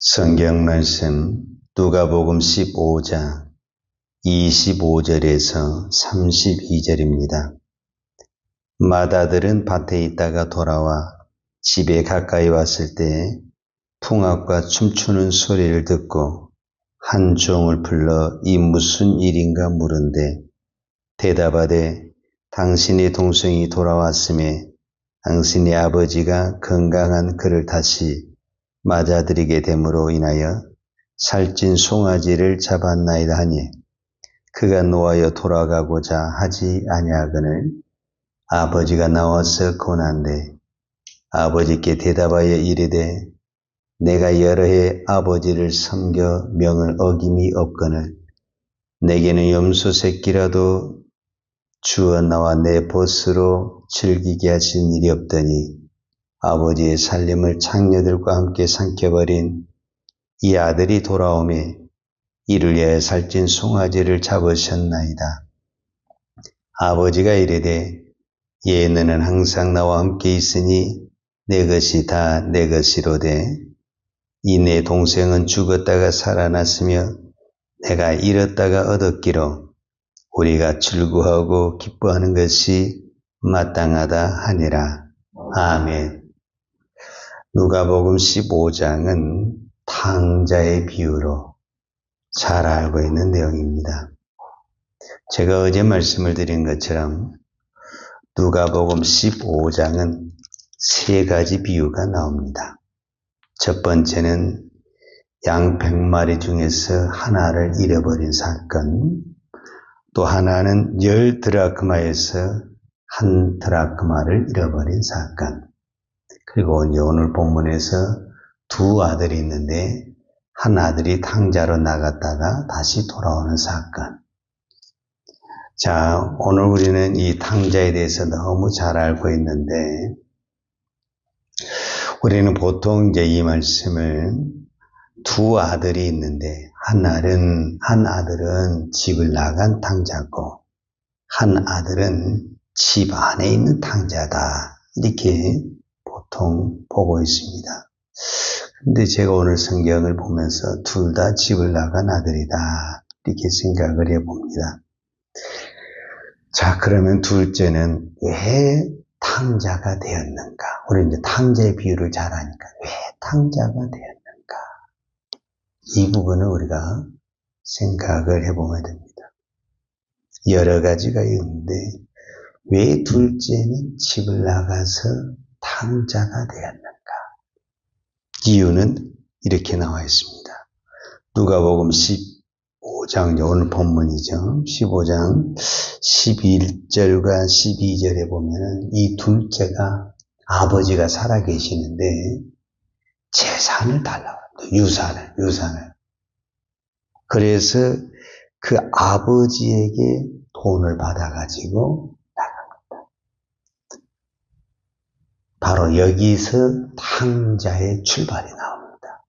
성경 말씀 누가복음 15장 25절에서 32절입니다. 마다들은 밭에 있다가 돌아와 집에 가까이 왔을 때 풍악과 춤추는 소리를 듣고 한 종을 불러 이 무슨 일인가 물은데 대답하되 당신의 동생이 돌아왔음에 당신의 아버지가 건강한 그를 다시 맞아들이게 됨으로 인하여 살찐 송아지를 잡았나이다 하니 그가 노하여 돌아가고자 하지 아니하거늘 아버지가 나와서 권한대 아버지께 대답하여 이르되 내가 여러 해 아버지를 섬겨 명을 어김이 없거늘 내게는 염소 새끼라도 주어 나와 내 벗으로 즐기게 하신 일이 없더니 아버지의 살림을 창녀들과 함께 삼켜버린 이 아들이 돌아오매 이를 위하여 살찐 송아지를 잡으셨나이다. 아버지가 이르되 예 너는 항상 나와 함께 있으니 내 것이 다 내 것이로되 이 내 동생은 죽었다가 살아났으며 내가 잃었다가 얻었기로 우리가 즐거워하고 기뻐하는 것이 마땅하다 하니라. 아멘. 누가복음 15장은 탕자의 비유로 잘 알고 있는 내용입니다. 제가 어제 말씀을 드린 것처럼 누가복음 15장은 세 가지 비유가 나옵니다. 첫 번째는 양 100마리 중에서 하나를 잃어버린 사건, 또 하나는 10드라크마에서 1드라크마를 잃어버린 사건, 그리고 오늘 본문에서 두 아들이 있는데 한 아들이 탕자로 나갔다가 다시 돌아오는 사건. 자, 오늘 우리는 이 탕자에 대해서 너무 잘 알고 있는데 우리는 보통 이제 이 말씀을 두 아들이 있는데 한 아들은 집을 나간 탕자고 한 아들은 집 안에 있는 탕자다. 이렇게 보통 보고 있습니다. 근데 제가 오늘 성경을 보면서 둘 다 집을 나간 아들이다. 이렇게 생각을 해봅니다. 자, 그러면 둘째는 왜 탕자가 되었는가? 우리 이제 탕자의 비유를 잘 아니까 왜 탕자가 되었는가? 이 부분을 우리가 생각을 해보면 됩니다. 여러 가지가 있는데 왜 둘째는 집을 나가서 탕자가 되었는가? 이유는 이렇게 나와 있습니다. 누가복음 15장, 오늘 본문이죠. 15장 11절과 12절에 보면은 이 둘째가 아버지가 살아계시는데 재산을 달라고 합니다. 유산을. 그래서 그 아버지에게 돈을 받아가지고 나갑니다. 바로 여기서 탕자의 출발이 나옵니다.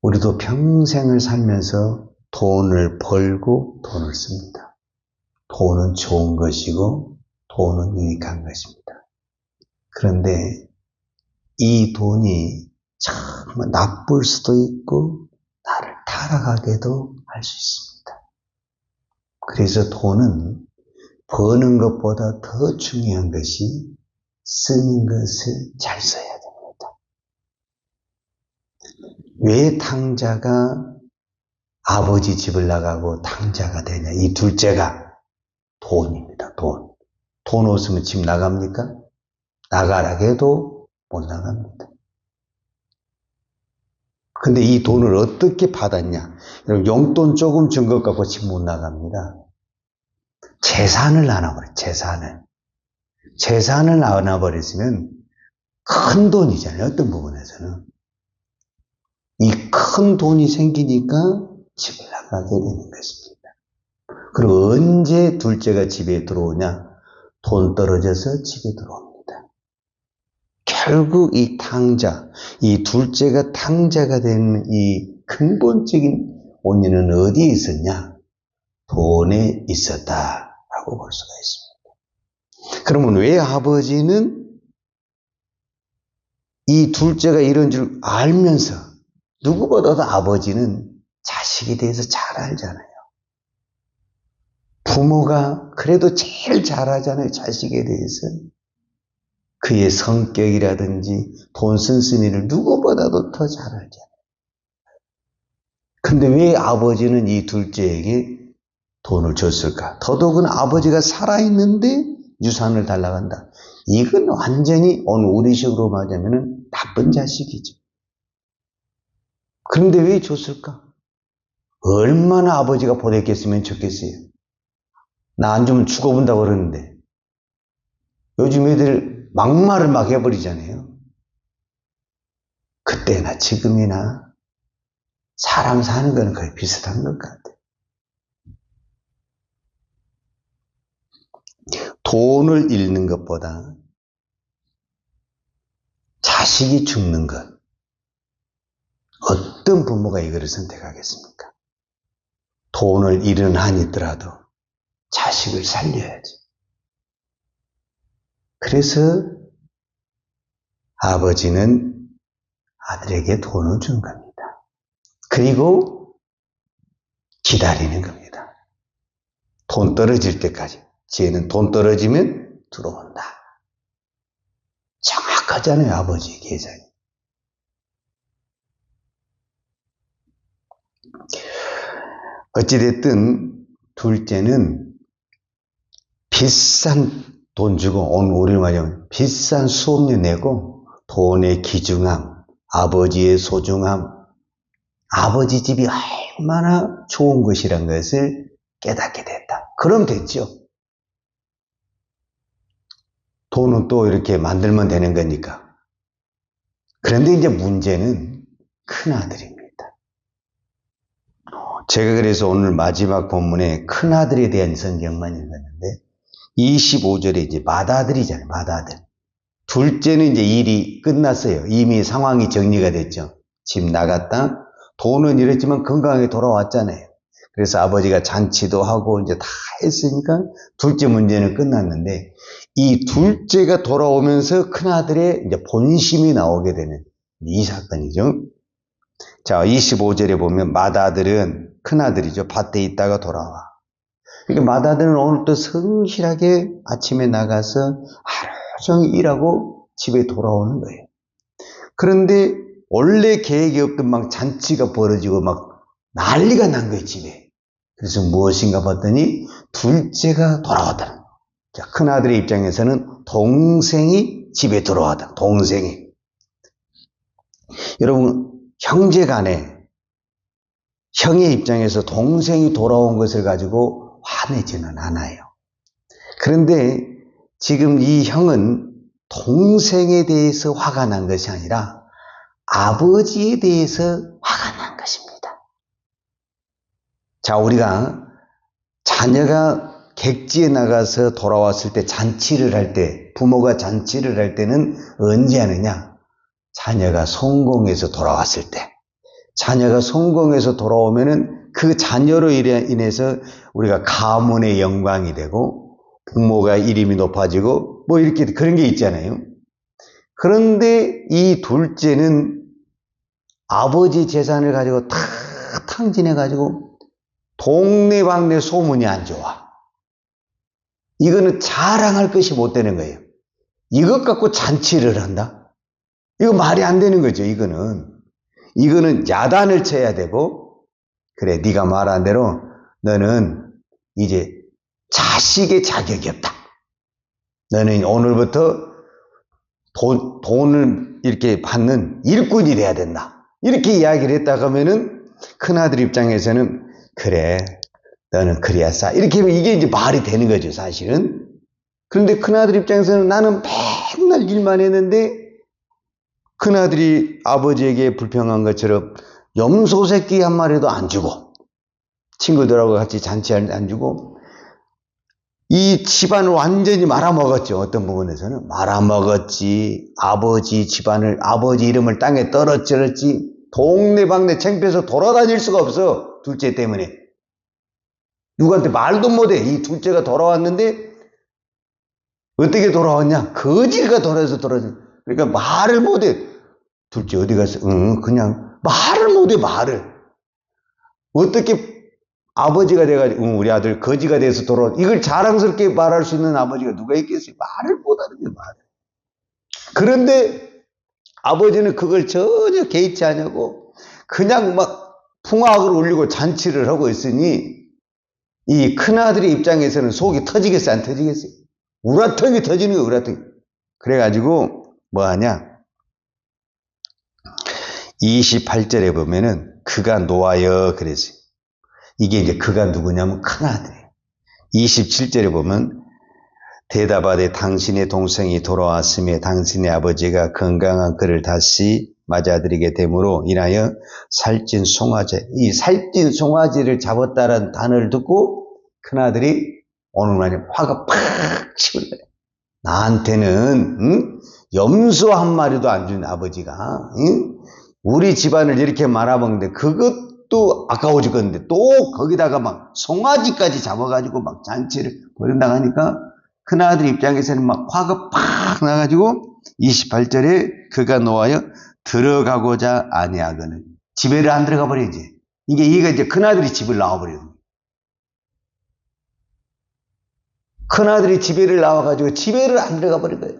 우리도 평생을 살면서 돈을 벌고 돈을 씁니다. 돈은 좋은 것이고 돈은 유익한 것입니다. 그런데 이 돈이 정말 나쁠 수도 있고 나를 타락하게도 할 수 있습니다. 그래서 돈은 버는 것보다 더 중요한 것이 쓰는 것을 잘 써야 됩니다. 왜 탕자가 아버지 집을 나가고 탕자가 되냐? 이 둘째가 돈입니다. 돈 없으면 집 나갑니까? 나가라 해도 못 나갑니다. 근데 이 돈을 어떻게 받았냐? 용돈 조금 준 것 갖고 집 못 나갑니다. 재산을 나눠버려, 재산을 나눠버렸으면 큰 돈이잖아요, 어떤 부분에서는. 이 큰 돈이 생기니까 집을 나가게 되는 것입니다. 그리고 언제 둘째가 집에 들어오냐? 돈 떨어져서 집에 들어옵니다. 결국 이 탕자, 이 둘째가 탕자가 되는 이 근본적인 원인은 어디에 있었냐? 돈에 있었다라고 볼 수가 있습니다. 그러면 왜 아버지는 이 둘째가 이런 줄 알면서 누구보다도 아버지는 자식에 대해서 잘 알잖아요. 부모가 그래도 제일 잘 알잖아요. 자식에 대해서. 그의 성격이라든지 돈 쓴쓰니를 누구보다도 더 잘 알잖아요. 근데 왜 아버지는 이 둘째에게 돈을 줬을까? 더더군 아버지가 살아있는데 유산을 달라고 한다. 이건 완전히 오늘 우리식으로 말하자면 나쁜 자식이죠. 그런데 왜 줬을까? 얼마나 아버지가 보냈겠으면 좋겠어요. 나 안 주면 죽어본다고 그러는데 요즘 애들 막말을 막 해버리잖아요. 그때나 지금이나 사람 사는 건 거의 비슷한 것 같아요. 돈을 잃는 것보다 자식이 죽는 것, 어떤 부모가 이거를 선택하겠습니까? 돈을 잃은 한이 있더라도 자식을 살려야지. 그래서 아버지는 아들에게 돈을 준 겁니다. 그리고 기다리는 겁니다. 돈 떨어질 때까지. 쟤는 돈 떨어지면 들어온다. 정확하잖아요, 아버지의 계산이. 어찌됐든 둘째는 비싼 돈 주고, 오늘 우리를 말하면 비싼 수업료 내고 돈의 귀중함, 아버지의 소중함, 아버지 집이 얼마나 좋은 것이란 것을 깨닫게 됐다. 그럼 됐죠. 돈은 또 이렇게 만들면 되는 거니까. 그런데 이제 문제는 큰아들입니다. 제가 그래서 오늘 마지막 본문에 큰아들에 대한 성경만 읽었는데 25절에 이제 맏아들이잖아요. 맏아들. 둘째는 이제 일이 끝났어요. 이미 상황이 정리가 됐죠. 집 나갔다. 돈은 잃었지만 건강하게 돌아왔잖아요. 그래서 아버지가 잔치도 하고 이제 다 했으니까 둘째 문제는 끝났는데 이 둘째가 돌아오면서 큰아들의 이제 본심이 나오게 되는 이 사건이죠. 자, 25절에 보면 맏아들은 큰아들이죠. 밭에 있다가 돌아와. 그러니까 맏아들은 오늘 또 성실하게 아침에 나가서 하루 종일 일하고 집에 돌아오는 거예요. 그런데 원래 계획이 없던 막 잔치가 벌어지고 막 난리가 난 거예요, 집에. 그래서 무엇인가 봤더니 둘째가 돌아왔다는 거예요. 자, 큰아들의 입장에서는 동생이 집에 들어왔다. 동생이. 여러분, 형제 간에 형의 입장에서 동생이 돌아온 것을 가지고 화내지는 않아요. 그런데 지금 이 형은 동생에 대해서 화가 난 것이 아니라 아버지에 대해서 화가 난 것입니다. 자, 우리가 자녀가 객지에 나가서 돌아왔을 때 잔치를 할 때, 부모가 잔치를 할 때는 언제 하느냐? 자녀가 성공해서 돌아왔을 때. 자녀가 성공해서 돌아오면은 그 자녀로 인해서 우리가 가문의 영광이 되고 부모가 이름이 높아지고 뭐 이렇게 그런 게 있잖아요. 그런데 이 둘째는 아버지 재산을 가지고 다 탕진해가지고 동네방네 소문이 안 좋아. 이거는 자랑할 것이 못 되는 거예요. 이것 갖고 잔치를 한다? 이거 말이 안 되는 거죠. 이거는 야단을 쳐야 되고, 그래, 네가 말한 대로 너는 이제 자식의 자격이 없다. 너는 오늘부터 돈을 이렇게 받는 일꾼이 돼야 된다. 이렇게 이야기를 했다고 하면은 큰아들 입장에서는 그래, 너는 그래야 싸. 이렇게 하면 이게 이제 말이 되는 거죠, 사실은. 그런데 큰아들 입장에서는 나는 맨날 일만 했는데 큰아들이 아버지에게 불평한 것처럼 염소 새끼 한 마리도 안 주고 친구들하고 같이 잔치 안 주고 이 집안을 완전히 말아먹었죠. 어떤 부분에서는 말아먹었지. 아버지 집안을, 아버지 이름을 땅에 떨어뜨렸지. 동네방네 창피해서 돌아다닐 수가 없어. 둘째 때문에. 누구한테 말도 못해. 이 둘째가 돌아왔는데 어떻게 돌아왔냐? 거지가 돌아서 돌아왔어. 그러니까 말을 못해. 둘째 어디 갔어? 응, 그냥 말을 못해, 말을. 어떻게 아버지가 돼가지고, 응, 우리 아들 거지가 돼서 돌아온, 이걸 자랑스럽게 말할 수 있는 아버지가 누가 있겠어요? 말을 못하는 게 말을. 그런데 아버지는 그걸 전혀 개의치 않냐고 그냥 막 풍악을 울리고 잔치를 하고 있으니 이 큰아들의 입장에서는 속이 터지겠어요? 안 터지겠어요? 우라통이 터지는 거예요, 우라통이. 그래가지고 뭐 하냐? 28절에 보면은 그가 노하여 그랬어요. 이게 이제 그가 누구냐면 큰아들이에요. 27절에 보면 대답하되 당신의 동생이 돌아왔으며 당신의 아버지가 건강한 그를 다시 맞아들이게 되므로 인하여 살찐 송아지, 이 살찐 송아지를 잡았다는 단어를 듣고 큰아들이 오늘만에 화가 팍 치고 거예요. 나한테는 염소 한 마리도 안 준 아버지가 우리 집안을 이렇게 말아먹는데 그것도 아까워 죽었는데 또 거기다가 막 송아지까지 잡아가지고 막 잔치를 벌인다고 하니까 큰아들 입장에서는 막 화가 팍 나가지고 28절에 그가 노하여 들어가고자 아니하거늘 집에를 안 들어가 버리지. 이게 이제 큰아들이 집을 나와버려요. 큰아들이 집에를 나와가지고 집에를 안 들어가 버린 거예요.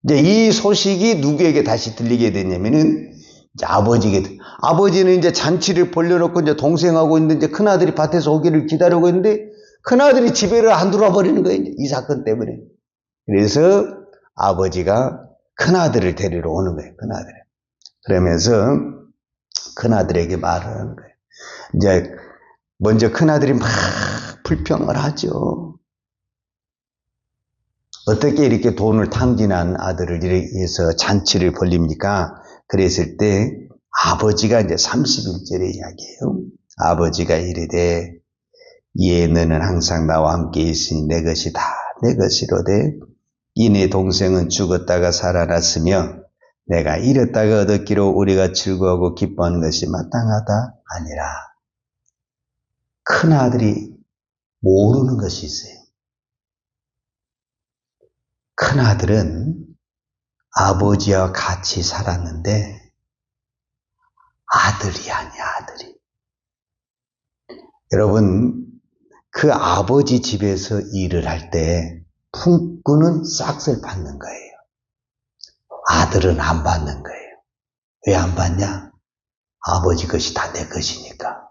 이제 이 소식이 누구에게 다시 들리게 됐냐면은 이제 아버지에게. 아버지는 이제 잔치를 벌려놓고 이제 동생하고 있는데 이제 큰아들이 밭에서 오기를 기다리고 있는데 큰아들이 집에를 안 들어와 버리는 거예요. 이 사건 때문에. 그래서 아버지가 큰아들을 데리러 오는 거예요. 큰아들. 그러면서 큰아들에게 말을 하는 거예요. 이제 먼저 큰아들이 막 불평을 하죠. 어떻게 이렇게 돈을 탕진한 아들을 위해서 잔치를 벌립니까? 그랬을 때 아버지가 이제 31절의 이야기예요. 아버지가 이르되 예 너는 항상 나와 함께 있으니 내 것이 다 내 것이로되 이내 동생은 죽었다가 살아났으며 내가 잃었다가 얻었기로 우리가 즐거워하고 기뻐하는 것이 마땅하다 아니라. 큰아들이 모르는 것이 있어요. 큰아들은 아버지와 같이 살았는데 아들이 아니야, 아들이. 여러분, 그 아버지 집에서 일을 할 때 품꾼은 싹을 받는 거예요. 아들은 안 받는 거예요. 왜 안 받냐? 아버지 것이 다 내 것이니까.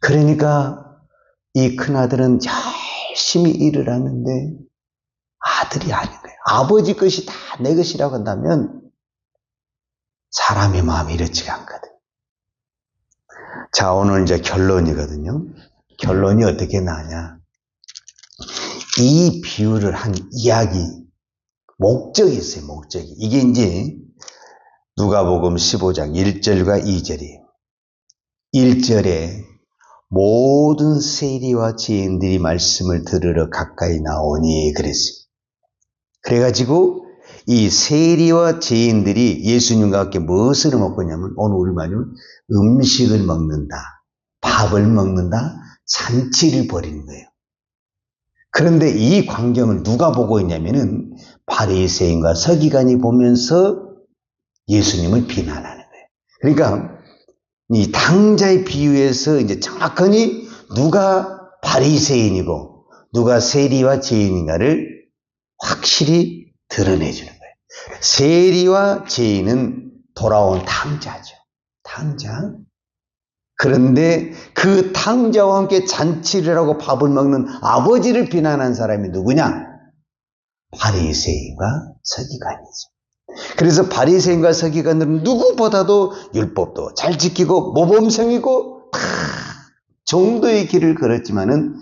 그러니까 이 큰아들은 열심히 일을 하는데 아들이 아닌 거예요. 아버지 것이 다 내 것이라고 한다면 사람의 마음이 이렇지가 않거든. 자, 오늘 이제 결론이거든요. 결론이 어떻게 나냐? 이 비유를 한 이야기, 목적이 있어요, 목적이. 이게 이제 누가복음 15장 1절과 2절이에요. 1절에 모든 세리와 죄인들이 말씀을 들으러 가까이 나오니 그랬어요. 그래가지고 이 세리와 죄인들이 예수님과 함께 무엇을 먹고 있냐면 오늘 우리 말하면 음식을 먹는다, 밥을 먹는다, 잔치를 벌이는 거예요. 그런데 이 광경을 누가 보고 있냐면은 바리새인과 서기관이 보면서 예수님을 비난하는 거예요. 그러니까 이 당자의 비유에서 이제 정확하니 누가 바리새인이고 누가 세리와 죄인인가를 확실히 드러내주는 거예요. 세리와 죄인은 돌아온 탕자죠. 탕자. 그런데 그 탕자와 함께 잔치를 하고 밥을 먹는 아버지를 비난한 사람이 누구냐? 바리새인과 서기관이죠. 그래서 바리새인과 서기관들은 누구보다도 율법도 잘 지키고 모범생이고 다 정도의 길을 걸었지만은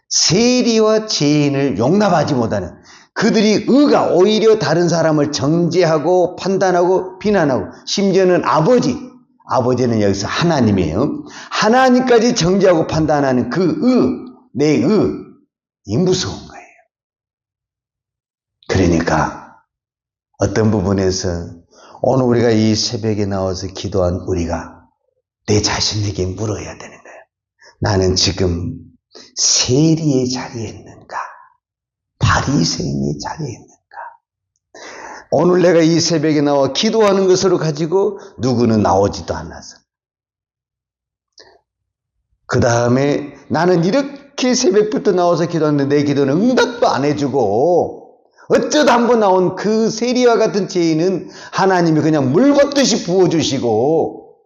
세리와 죄인을 용납하지 못하는 그들이 의가 오히려 다른 사람을 정죄하고 판단하고 비난하고 심지어는 아버지는 여기서 하나님이에요. 하나님까지 정죄하고 판단하는 내 이 무서운 거예요. 그러니까 어떤 부분에서 오늘 우리가 이 새벽에 나와서 기도한 우리가 내 자신에게 물어야 되는 거예요. 나는 지금 세리의 자리에 있는가? 바리새인의 자리에 있는가? 오늘 내가 이 새벽에 나와 기도하는 것으로 가지고 누구는 나오지도 않아서. 그 다음에 나는 이렇게 새벽부터 나와서 기도하는데 내 기도는 응답도 안 해주고 어쩌다 한번 나온 그 세리와 같은 죄인은 하나님이 그냥 물 붓듯이 부어주시고,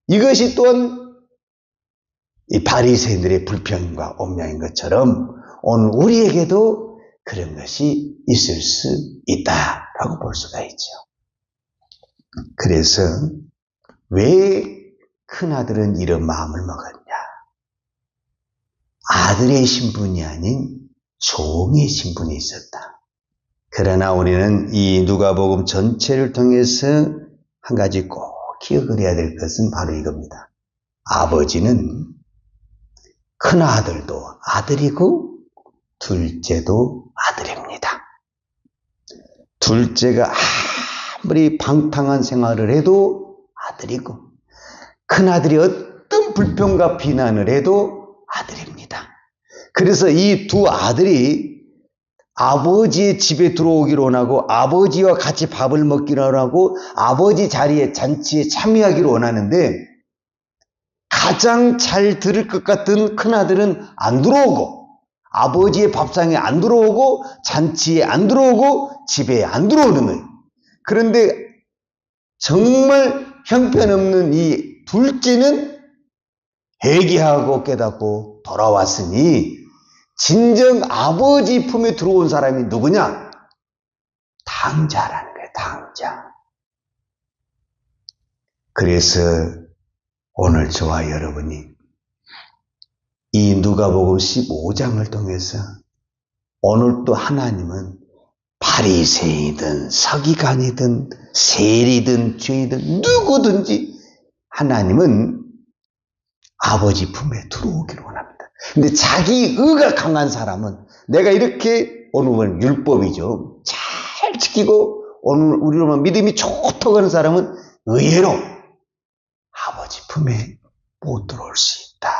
이것이 또한 이 바리새인들의 불평과 온명인 것처럼 오늘 우리에게도 그런 것이 있을 수 있다라고 볼 수가 있죠. 그래서 왜 큰아들은 이런 마음을 먹었냐? 아들의 신분이 아닌 종의 신분이 있었다. 그러나 우리는 이 누가복음 전체를 통해서 한 가지 꼭 기억을 해야 될 것은 바로 이겁니다. 아버지는 큰아들도 아들이고 둘째도 아들입니다. 둘째가 아무리 방탕한 생활을 해도 아들이고, 큰아들이 어떤 불평과 비난을 해도 아들입니다. 그래서 이 두 아들이 아버지의 집에 들어오기를 원하고 아버지와 같이 밥을 먹기를 원하고 아버지 자리에 잔치에 참여하기를 원하는데, 가장 잘 들을 것 같은 큰아들은 안 들어오고 아버지의 밥상에 안 들어오고 잔치에 안 들어오고 집에 안 들어오는 거예요. 그런데 정말 형편없는 이 둘째는 회개하고 깨닫고 돌아왔으니 진정 아버지 품에 들어온 사람이 누구냐? 당자라는 거예요. 당자. 그래서 오늘 저와 여러분이 이 누가복음 15장을 통해서 오늘 또 하나님은 바리새인이든 서기관이든 세리든 죄이든 누구든지 하나님은 아버지 품에 들어오기를 원합니다. 근데 자기 의가 강한 사람은, 내가 이렇게 오늘 율법이죠, 잘 지키고 오늘 우리로만 믿음이 좋다고 하는 사람은 의외로 아버지 품에 못 들어올 수 있다.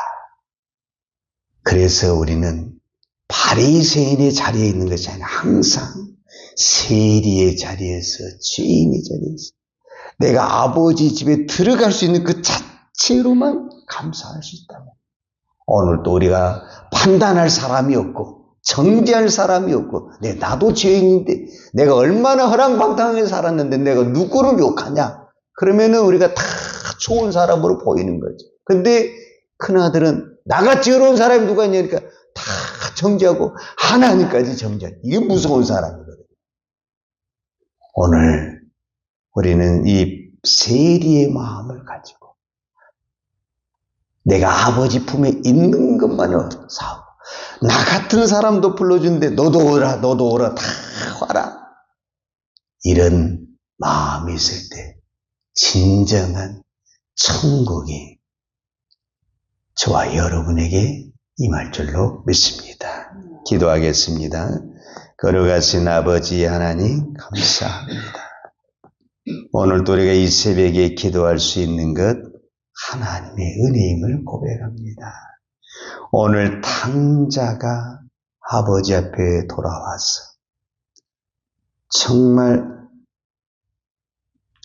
그래서 우리는 바리새인의 자리에 있는 것이 아니라 항상 세리의 자리에서, 죄인의 자리에서 내가 아버지 집에 들어갈 수 있는 그 자체로만 감사할 수 있다면, 오늘 또 우리가 판단할 사람이 없고 정죄할 사람이 없고 나도 죄인인데 내가 얼마나 허랑방탕하게 살았는데 내가 누구를 욕하냐? 그러면은 우리가 다 좋은 사람으로 보이는 거죠. 근데 큰아들은 나같이 어려운 사람이 누가 있냐니까 다 정죄하고 하나님까지 정죄하는, 이게 무서운 사람이거든요. 오늘 우리는 이 세리의 마음을 가지고 내가 아버지 품에 있는 것만으로 사고, 나 같은 사람도 불러주는데 너도 오라, 너도 오라, 다 와라, 이런 마음이 있을 때 진정한 천국이 저와 여러분에게 임할 줄로 믿습니다. 기도하겠습니다. 거룩하신 아버지 하나님, 감사합니다. 오늘도 우리가 이 새벽에 기도할 수 있는 것 하나님의 은혜임을 고백합니다. 오늘 당자가 아버지 앞에 돌아와서 정말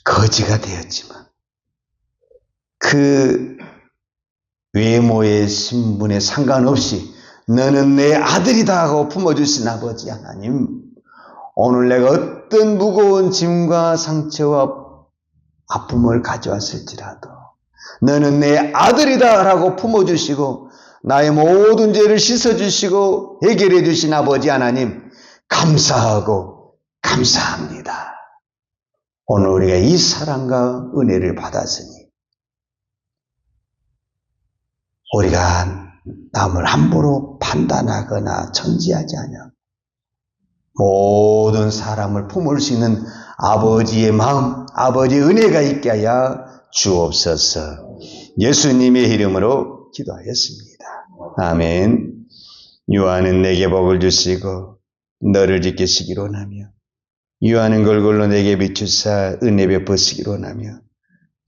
거지가 되었지만 그 외모의 신분에 상관없이 너는 내 아들이다 하고 품어주신 아버지 하나님, 오늘 내가 어떤 무거운 짐과 상처와 아픔을 가져왔을지라도 너는 내 아들이다 라고 품어주시고 나의 모든 죄를 씻어주시고 해결해 주신 아버지 하나님, 감사하고 감사합니다. 오늘 우리가 이 사랑과 은혜를 받았으니 우리가 남을 함부로 판단하거나 정죄하지 않아 모든 사람을 품을 수 있는 아버지의 마음, 아버지의 은혜가 있게 하여 주옵소서. 예수님의 이름으로 기도하였습니다. 아멘. 유하는 내게 복을 주시고 너를 지키시기로 원하며, 유하는 걸굴로 내게 비추사 은혜 베푸시기로 원하며,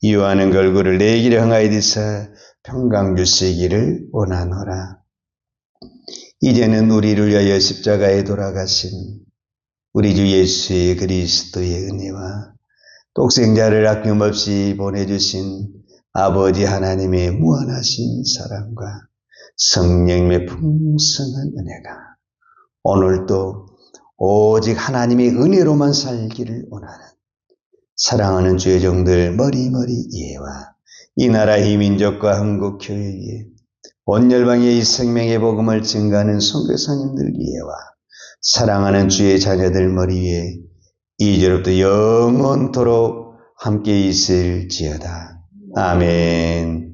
유하는 걸굴을 내 길에 향하여 드사 평강 주시기를 원하노라. 이제는 우리를 위하여 십자가에 돌아가신 우리 주 예수 그리스도의 은혜와 독생자를 아낌없이 보내주신 아버지 하나님의 무한하신 사랑과 성령님의 풍성한 은혜가 오늘도 오직 하나님의 은혜로만 살기를 원하는 사랑하는 주의 종들 머리머리 이해와 이 나라의 민족과 한국교회에 온 열방의 이 생명의 복음을 증가하는 선교사님들 이해와 사랑하는 주의 자녀들 머리 위에 이제로부터 영원토록 함께 있을지어다. 아멘.